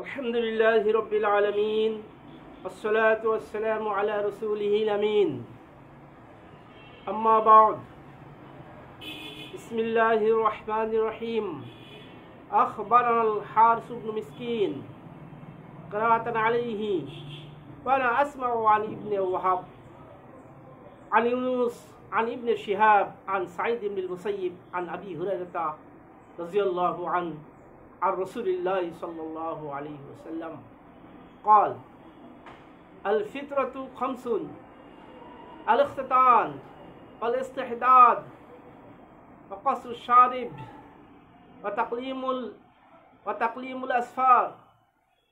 अल्हम्दुलिल्लाहि रब्बिल आलमीन वस्सलातु वस्सलामु अला रसूलिहिल अमीन अम्मा बाद बिस्मिल्लाहिर रहमानिर रहीम अखबरना अल हारिस इब्न मिस्कीन क़राअतन अलैहि व अना अस्मअु अन इब्न वहाब अन यूनुस अन इब्न शिहाब अन सईद इब्न मुसय्यिब अन अबी हुरैरा रज़ियल्लाहु अन्हु عن رسول الله صلى الله عليه وسلم قال الفطرة خمس الاختتان والاستحداد وقص الشارب وتقليم الأسفار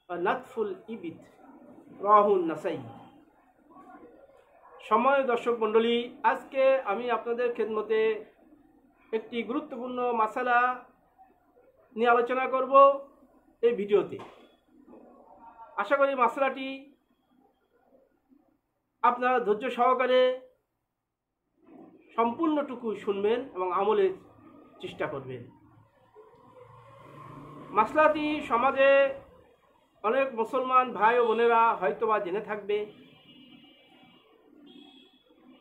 ونتف الإبط رواه النسائي। সম্মানিত দর্শক মণ্ডলী, আজকে আমি আপনাদের খেদমতে একটি গুরুত্বপূর্ণ মাসালা নিয়ে আলোচনা করব এই ভিডিওতে। আশা করি মাসলাটি আপনারা ধৈর্য সহকারে সম্পূর্ণটুকু শুনবেন এবং আমলের চেষ্টা করবেন। মাসলাটি সমাজে অনেক মুসলমান ভাই ও বোনেরা হয়তোবা জেনে থাকবে,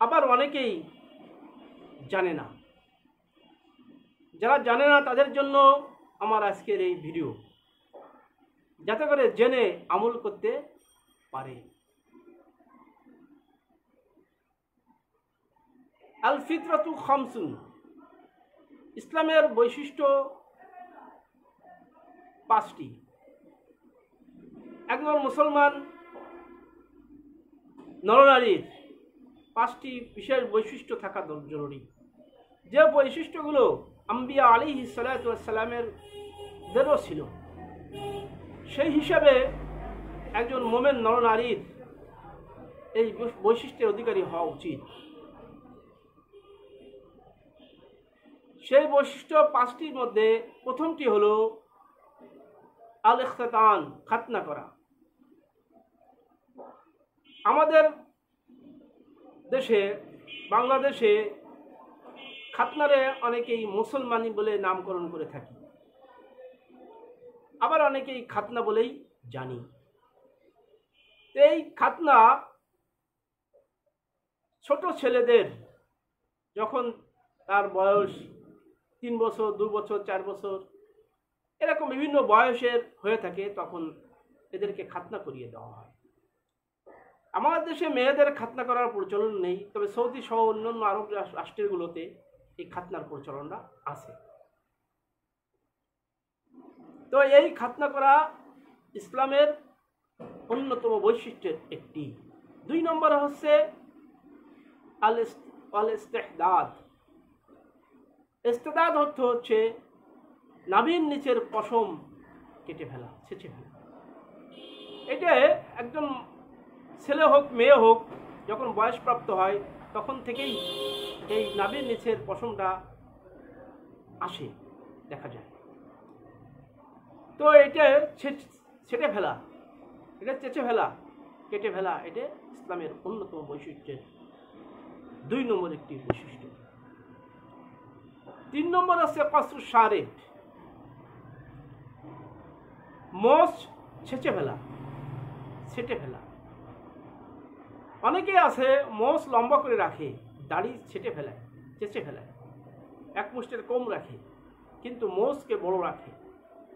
আবার অনেকেই জানে না। যারা জানে না তাদের জন্য আমার আজকের এই ভিডিও, যাতে করে জেনে আমল করতে পারে। আল ফিতরাতু খামসুন, ইসলামের বৈশিষ্ট্য পাঁচটি। একজন মুসলমান নরনারীর পাঁচটি বিশেষ বৈশিষ্ট্য থাকা জরুরি, যে বৈশিষ্ট্যগুলো আম্বিয়া আলাইহিস সালাতু ওয়াস সালামের দেরও ছিল। সেই হিসাবে একজন মোমেন নরনারীর এই বৈশিষ্ট্যের অধিকারী হওয়া উচিত। সেই বৈশিষ্ট্য পাঁচটির মধ্যে প্রথমটি হলো আল ইখতাতান, খাতনা করা। আমাদের দেশে, বাংলাদেশে খাতনারে অনেকেই মুসলমানি বলে নামকরণ করে থাকি, আবার অনেকেই খাতনা বলেই জানি। এই খাতনা ছোট ছেলেদের যখন তার বয়স 3 বছর, 2 বছর, 4 বছর এরকম বিভিন্ন বয়সের হয়ে থাকে, তখন এদেরকে খাতনা করিয়ে দেওয়া হয়। আমাদের দেশে মেয়েদের খাতনা করার প্রচলন নেই, তবে সৌদি সহ অন্যান্য আরব রাষ্ট্রগুলোতে এই খাতনার প্রচলনটা আছে। তো এই খাতনা করা ইসলামের অন্যতম বৈশিষ্ট্যের একটি। 2 নম্বরে হচ্ছে আল ইস্তেহদাদ। ইস্তেহদাদ অর্থ হচ্ছে নাভির নিচের পশম কেটে ফেলা, ছেঁচে ফেলা। এটা একজন ছেলে হোক মেয়ে হোক, যখন বয়সপ্রাপ্ত হয় তখন থেকেই এই নাভির নিচের পশমটা আসে, দেখা যায়। তো এটা ছেটে ফেলা, এটা চেঁচে ফেলা, কেটে ফেলা, এটা ইসলামের অন্যতম বৈশিষ্ট্যের 2 নম্বর একটি বৈশিষ্ট্য। 3 নম্বর আছে কসরু শারিব, মোচ ছেঁচে ফেলা, ছেটে ফেলা। অনেকেই আছে মোচ লম্বা করে রাখে, দাড়ি ছেটে ফেলায়, চেঁচে ফেলায়, এক মুষ্টির কম রাখে, কিন্তু মোচকে বড় রাখে।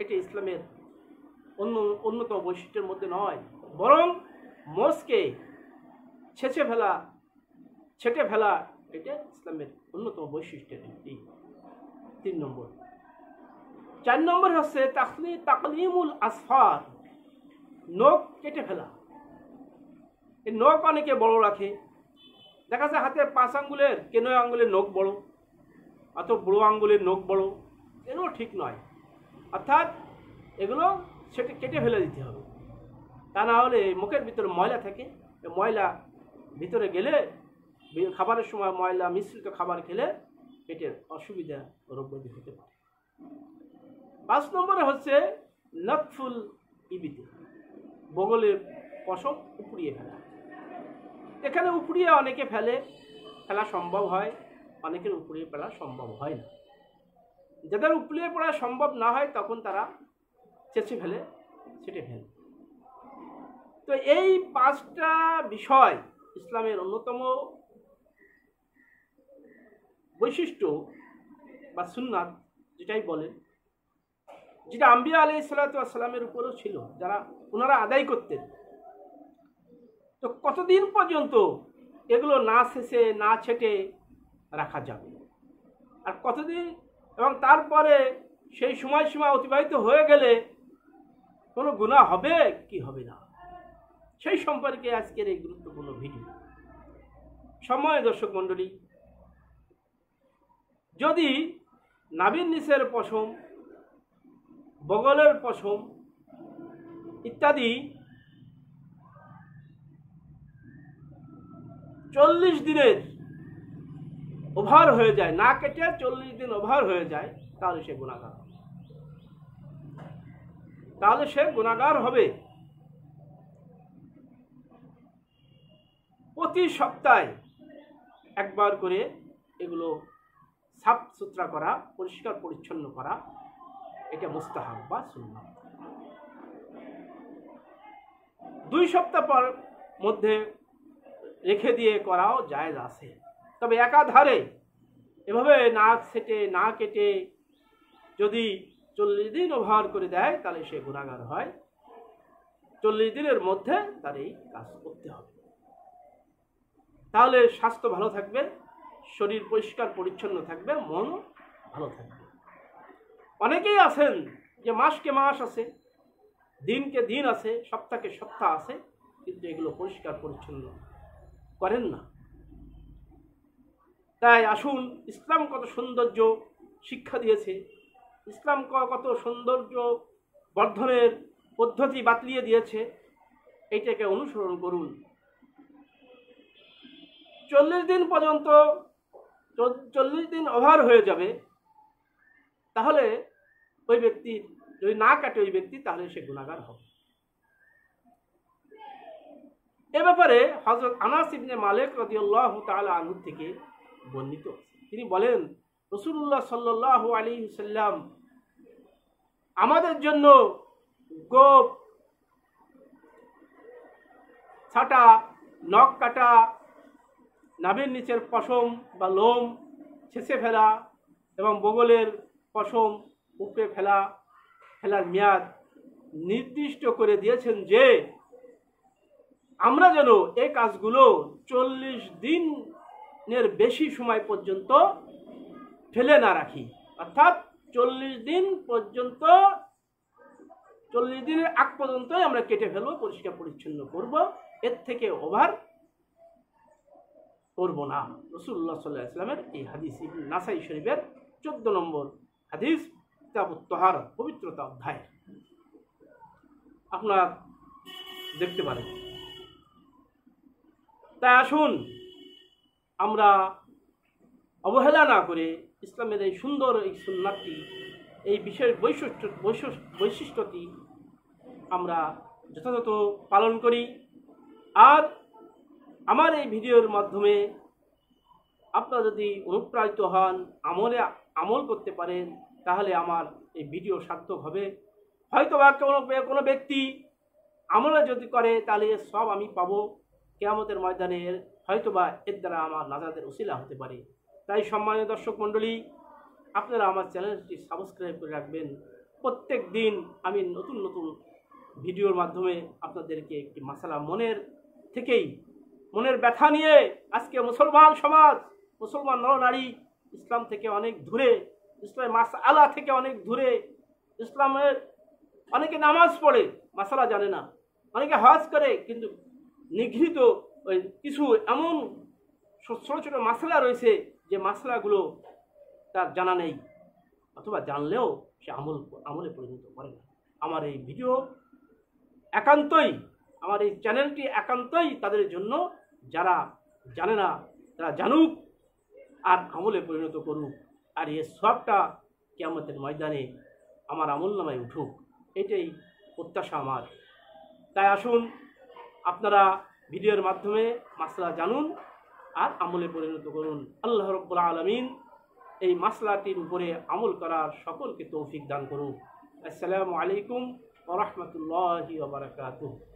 এটা ইসলামের অন্যতম বৈশিষ্ট্যের মধ্যে নয়, বরং মোচকে ছেঁচে ফেলা, ছেটে ফেলা, এটা ইসলামের অন্যতম বৈশিষ্ট্যের একটি। 3 নম্বর। 4 নম্বর হচ্ছে তাকলিমুল আসফার, নখ কেটে ফেলা। এই নখ অনেকে বড় রাখে, দেখা যায় হাতের 5 আঙ্গুলের কে 9 আঙ্গুলের নখ বড়, অথবা বুড়ো আঙ্গুলের নখ বড়। এগুলো ঠিক নয়, অর্থাৎ এগুলো কেটে ফেলে দিতে হবে। তা না হলে মুখের ভিতরে ময়লা থাকে, ময়লা ভিতরে গেলে খাবারের সময় ময়লা মিশ্রিত খাবার খেলে পেটের অসুবিধা, রোগ ব্যাধি হতে পারে। 5 নম্বরে হচ্ছে নতফুল ইবিত, বগলের পশম উপড়িয়ে ফেলা। এখানে উপড়িয়ে অনেকে ফেলা সম্ভব হয়, অনেকের উপড়িয়ে ফেলা সম্ভব হয় না। যাদের উপড়িয়ে পড়া সম্ভব না হয় তখন তারা চেঁচে ফেলে, ছেটে ফেলবে। তো এই 5টা বিষয় ইসলামের অন্যতম বৈশিষ্ট্য বা সুন্নাত যেটাই বলেন, যেটা আম্বিয়া আলাইহিসসালামের উপরেও ছিল, যারা ওনারা আদায় করতেন। তো কতদিন পর্যন্ত এগুলো না শেষে না ছেটে রাখা যাবে, আর কতদিন, এবং তারপরে সেই সময়সীমা অতিবাহিত হয়ে গেলে কোনো গুনাহ হবে কি হবে না, সেই সম্পর্কে আজকের এই গুরুত্বপূর্ণ ভিডিও। সময় দর্শক মণ্ডলী, যদি নাভির নিচের পশম, বগলের পশম ইত্যাদি 40 দিনের ওভার হয়ে যায়, না কেটে 40 দিন ওভার হয়ে যায়, তাহলে সে গুনাহগার হবে। প্রতি সপ্তাহে একবার করে এগুলো সাফ সুতরা করা, পরিষ্কার পরিচ্ছন্ন করা, এটা মুস্তাহাব বা সুন্নাত। 2 সপ্তাহ পর মধ্যে রেখে দিয়ে করাও জায়েজ আছে। তবে একাধারে এভাবে না ছেটে না কেটে যদি 40 দিন ওভার করে দেয়, তাহলে সে গুনাহগার হয়। 40 দিনের মধ্যে তার এই কাজ করতে হবে, তাহলে স্বাস্থ্য ভালো থাকবে, শরীর পরিষ্কার পরিচ্ছন্ন থাকবে, মন ভালো থাকবে। অনেকেই আছেন যে মাসকে মাস আছে, দিনকে দিন আছে, সপ্তাহকে সপ্তাহ আছে, কিন্তু এগুলো পরিষ্কার পরিচ্ছন্ন করেন না। তাই আসুন, ইসলাম কত সৌন্দর্য শিক্ষা দিয়েছে, ইসলাম কত সৌন্দর্য বর্ধনের পদ্ধতি বাতলিয়ে দিয়েছে, এইটাকে অনুসরণ করুন। 40 দিন পর্যন্ত, 40 দিন ওভার হয়ে যাবে, তাহলে ওই ব্যক্তির, যদি না কাটে ওই ব্যক্তি, তাহলে সে গুনাহগার হবে। এ ব্যাপারে হযরত আনাস ইবনে মালিক রাদিয়াল্লাহু তাআলা আনহু থেকে বর্ণিত, তিনি বলেন, রাসূলুল্লাহ সাল্লাল্লাহু আলাইহি ওয়াসাল্লাম আমাদের জন্য গোঁফ ছাটা, নখ কাটা, নাভির নিচের পশম বা লোম ছেঁচে ফেলা এবং বগলের পশম উপড়ে ফেলার মেয়াদ নির্দিষ্ট করে দিয়েছেন, যে আমরা যেন এই কাজগুলো 40 দিনের বেশি সময় পর্যন্ত ফেলে না রাখি। অর্থাৎ 40 দিন পর্যন্ত, 40 দিনের আগ পর্যন্তই আমরা কেটে ফেলবো, পরিষ্কার পরিচ্ছন্ন করব, এর থেকে ওভার করব না। রাসূলুল্লাহ সাল্লাল্লাহু আলাইহি ওয়াসাল্লামের এই হাদিস ইবনে নাসাই শরীফের 14 নম্বর হাদিস, কিতাবুত তাহারাত, পবিত্রতা অধ্যায়, আপনারা দেখতে পারেন। তাই আসুন, আমরা অবহেলা না করে ইসলামের এই সুন্দর এই সুন্নাতটি, এই বিশেষ বৈশিষ্ট্যটি আমরা যথাযথ পালন করি। আর আমার এই ভিডিওর মাধ্যমে আপনারা যদি অনুপ্রাণিত হন, আমল করতে পারেন, তাহলে আমার এই ভিডিও সার্থক হবে। হয়তো বা কোনো ব্যক্তি আমলে যদি করে, তাহলে সব আমি পাবো কিয়ামতের ময়দানে, হয়তোবা এর দ্বারা আমার নাজাতের উসিলা হতে পারে। তাই সম্মানীয় দর্শক মণ্ডলী, আপনারা আমার চ্যানেলটি সাবস্ক্রাইব করে রাখবেন। প্রত্যেক দিন আমি নতুন নতুন ভিডিওর মাধ্যমে আপনাদেরকে একটি মাসালা মনের ব্যথা নিয়ে, আজকে মুসলমান সমাজ, মুসলমান নরনারী ইসলাম থেকে অনেক দূরে, ইসলামের মাসআলা থেকে অনেক দূরে, ইসলামের অনেকে নামাজ পড়ে মাসালা জানে না, অনেকে হজ করে, কিন্তু নিগৃহীত ওই কিছু এমন ছোট ছোট মাসালা রয়েছে, যে মাসালাগুলো তার জানা নেই, অথবা জানলেও সে আমলে পরিণত করে না। আমার এই ভিডিও একান্তই, আমার এই চ্যানেলটি একান্তই তাদের জন্য, যারা জানে না তারা জানুক আর আমলে পরিণত করুক, আর এই সবটা কিয়ামতের ময়দানে আমার আমলনামায় উঠুক, এটাই প্রত্যাশা আমার। তাই আসুন, আপনারা ভিডিওর মাধ্যমে মাসলা জানুন আর আমলে পরিণত করুন। আল্লাহ রাব্বুল আলামিন এই মাসলাটির উপরে আমল করার সকলকে তৌফিক দান করুন। আসসালামু আলাইকুম ওয়া রাহমাতুল্লাহি ওয়া বারাকাতুহু।